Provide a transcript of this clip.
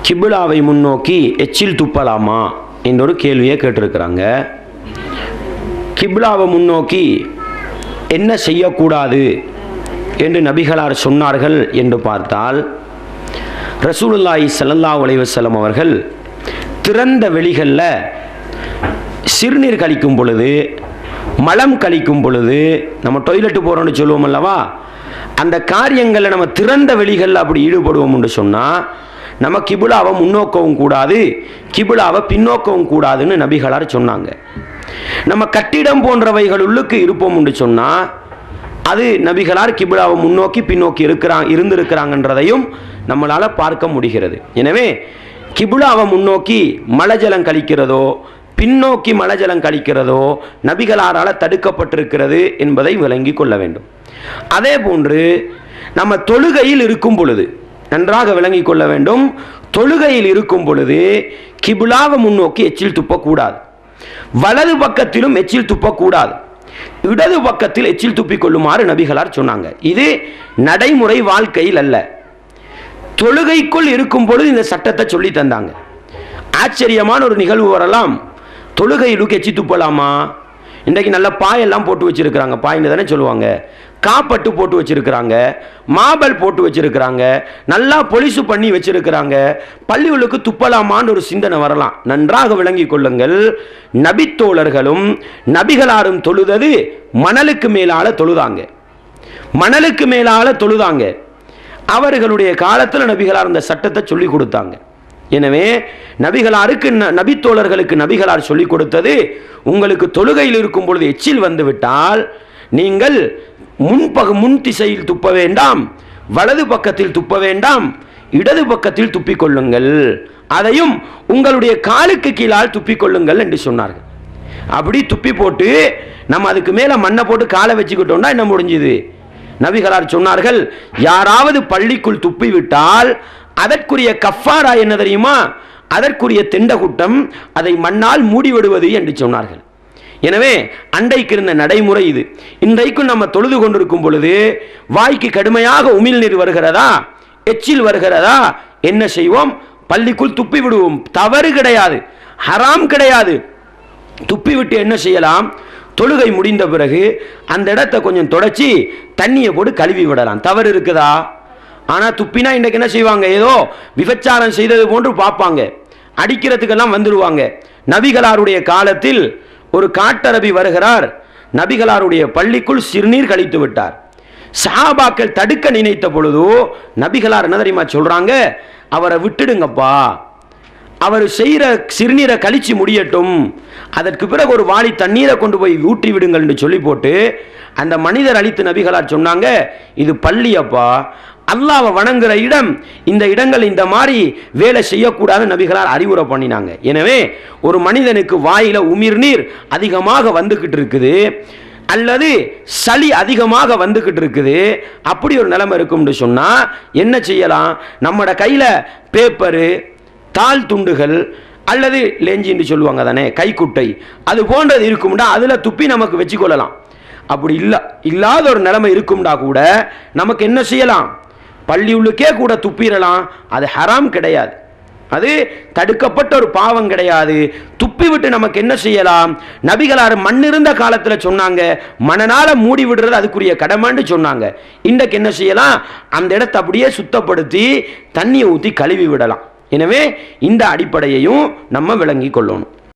கிபிலாவை முன்னோக்கி எச்சில் துப்பலாமா என்ற ஒரு கேள்வியை கேட்டிருக்கிறாங்க. கிபிலாவை முன்னோக்கி என்ன செய்யக்கூடாது என்று நபிகளார் சொன்னார்கள் என்று பார்த்தால், ரசூலுல்லாஹி ஸல்லல்லாஹு அலைஹி வஸல்லம் அவர்கள் திறந்த வெளிகளில் சிறுநீர் கழிக்கும் பொழுது, மலம் கழிக்கும் பொழுது, நம்ம டொய்லெட்டு போகிறோன்னு சொல்லுவோம் அல்லவா, அந்த காரியங்களில் நம்ம திறந்த வெளிகளில் அப்படி ஈடுபடுவோம் என்று சொன்னால் நம்ம கிபிலாவை முன்னோக்கவும் கூடாது, கிபிலாவை பின்னோக்கவும் கூடாதுன்னு நபிகளார் சொன்னாங்க. நம்ம கட்டிடம் போன்றவைகள் உள்ளுக்கு இருப்போம் என்று சொன்னால் அது நபிகளார் கிபிலாவை முன்னோக்கி பின்னோக்கி இருந்திருக்கிறாங்கன்றதையும் நம்மளால் பார்க்க முடிகிறது. எனவே கிபிலாவை முன்னோக்கி மலஜலம் கழிக்கிறதோ பின்னோக்கி மலஜலம் கழிக்கிறதோ நபிகளாரால் தடுக்கப்பட்டிருக்கிறது என்பதை விளங்கி கொள்ள வேண்டும். அதே போன்று நம்ம தொழுகையில் இருக்கும் பொழுது நன்றாக விளங்கி கொள்ள வேண்டும், தொழுகையில் இருக்கும் பொழுது கிபிலாவை முன்னோக்கி எச்சில் துப்பக்கூடாது, வலது பக்கத்திலும் எச்சில் துப்பக்கூடாது, இடது பக்கத்தில் எச்சில் துப்பிக் கொள்ளுமாறு நபிகளார் சொன்னாங்க. இது நடைமுறை வாழ்க்கையில் அல்ல, தொழுகைக்குள் இருக்கும் பொழுது இந்த சட்டத்தை சொல்லி தந்தாங்க. ஆச்சரியமான ஒரு நிகழ்வு வரலாம். தொழுகையிலுக்கு எச்சி துப்பலாமா? இன்றைக்கு நல்ல பாயெல்லாம் போட்டு வச்சிருக்கிறாங்க, பாயின்னு தானே சொல்லுவாங்க, காப்பட்டு போட்டு வச்சிருக்கிறாங்க, மாபல் போட்டு வச்சிருக்கிறாங்க, நல்லா பொலிசு பண்ணி வச்சிருக்கிறாங்க. பள்ளிகளுக்கு துப்பலாமான்னு ஒரு சிந்தனை வரலாம். நன்றாக விளங்கி கொள்ளுங்கள், நபித்தோழர்களும் நபிகளாரும் தொழுதது மணலுக்கு மேலால தொழுதாங்க, மணலுக்கு மேலால தொழுதாங்க. அவர்களுடைய காலத்தில் நபிகளார் அந்த சட்டத்தை சொல்லி கொடுத்தாங்க. எனவே நபிகளாருக்கு நபித்தோழர்களுக்கு நபிகளார் சொல்லிக் கொடுத்தது, உங்களுக்கு தொழுகையில் இருக்கும் பொழுது எச்சில் வந்துவிட்டால் நீங்கள் முன் திசையில் துப்ப வேண்டாம், வலது பக்கத்தில் துப்ப வேண்டாம், இடது பக்கத்தில் துப்பிக்கொள்ளுங்கள், அதையும் உங்களுடைய காலுக்கு கீழால் துப்பிக்கொள்ளுங்கள் என்று சொன்னார்கள். அப்படி துப்பி போட்டு நம்ம அதுக்கு மேலே மண்ணை போட்டு காலை வச்சுக்கிட்டோம்னா என்ன முடிஞ்சுது? நபிகளார் சொன்னார்கள், யாராவது பள்ளிக்குள் துப்பி விட்டால் அதற்குரிய கஃபாரா என்ன தெரியுமா? அதற்குரிய தெண்டகுட்டம், அதை மண்ணால் மூடிவிடுவது என்று சொன்னார்கள். எனவே அன்றைக்கு இருந்த நடைமுறை இது. இன்றைக்கும் நம்ம தொழுது கொண்டிருக்கும் பொழுது வாய்க்கு கடுமையாக உமிழ்நீர் வருகிறதா, எச்சில் வருகிறதா, என்ன செய்வோம்? பள்ளிக்குள் துப்பி விடுவோம். தவறு கிடையாது, ஹராம் கிடையாது. துப்பி விட்டு என்ன செய்யலாம்? தொழுகை முடிந்த பிறகு அந்த இடத்தை கொஞ்சம் தொடச்சி தண்ணியை போட்டு கழுவி விடலாம். தவறு இருக்குதா? ஆனால் துப்பினா இன்றைக்கு என்ன செய்வாங்க? ஏதோ விபச்சாரம் செய்தது போன்று பார்ப்பாங்க, அடிக்கிறதுக்கெல்லாம் வந்துடுவாங்க. நபிகளாருடைய காலத்தில் ஒரு காட்டரபி வருகிறார், நபிகளாருடைய பள்ளிக்குள் சிறுநீர் கழித்து விட்டார். சஹாபாக்கள் தடுக்க நினைத்த பொழுது நபிகளார் என்ன தெரியுமா சொல்றாங்க? அவரை விட்டுடுங்கப்பா, அவர் செய்கிற சிறுநீரை கழிச்சு முடியட்டும், அதற்கு பிறகு ஒரு வாளி தண்ணீரை கொண்டு போய் ஊற்றி விடுங்கள் என்று சொல்லி போட்டு அந்த மனிதர் அழித்து நபிகளார் சொன்னாங்க, இது பள்ளியப்பா, அல்லாஹ்வை வணங்குற இடம், இந்த இடங்கள் இந்த மாதிரி வேலை செய்யக்கூடாது நபிகளார் அறிவுரை பண்ணினாங்க. எனவே ஒரு மனிதனுக்கு வாயில உமிழ்நீர் அதிகமாக வந்துகிட்டு இருக்குது, அல்லது சளி அதிகமாக வந்துகிட்டு இருக்குது, அப்படி ஒரு நிலைமை இருக்கும்னு சொன்னா என்ன செய்யலாம்? நம்மட கையில பேப்பரு, தாள் துண்டுகள் அல்லது லெஞ்சின்னு சொல்லுவாங்க தானே, கைக்குட்டை, அது போன்றது இருக்கும்டா, அதில் துப்பி நமக்கு வச்சுக்கொள்ளலாம். அப்படி இல்லாத ஒரு நிலைமை இருக்கும்டா கூட நமக்கு என்ன செய்யலாம்? பள்ளி உள்ளுக்கே கூட துப்பிடலாம். அது ஹராம் கிடையாது, அது தடுக்கப்பட்ட ஒரு பாவம் கிடையாது. துப்பி விட்டு நமக்கு என்ன செய்யலாம்? நபிகளார் மண் இருந்த காலத்தில் சொன்னாங்க, மணனால மூடி விடுறது அதுக்குரிய கடமைன்னு சொன்னாங்க. இன்றைக்கு என்ன செய்யலாம்? அந்த இடத்தை அப்படியே சுத்தப்படுத்தி தண்ணியை ஊற்றி கழுவி விடலாம். எனவே இந்த அடிப்படையையும் நம்ம விளங்கி கொள்ளணும்.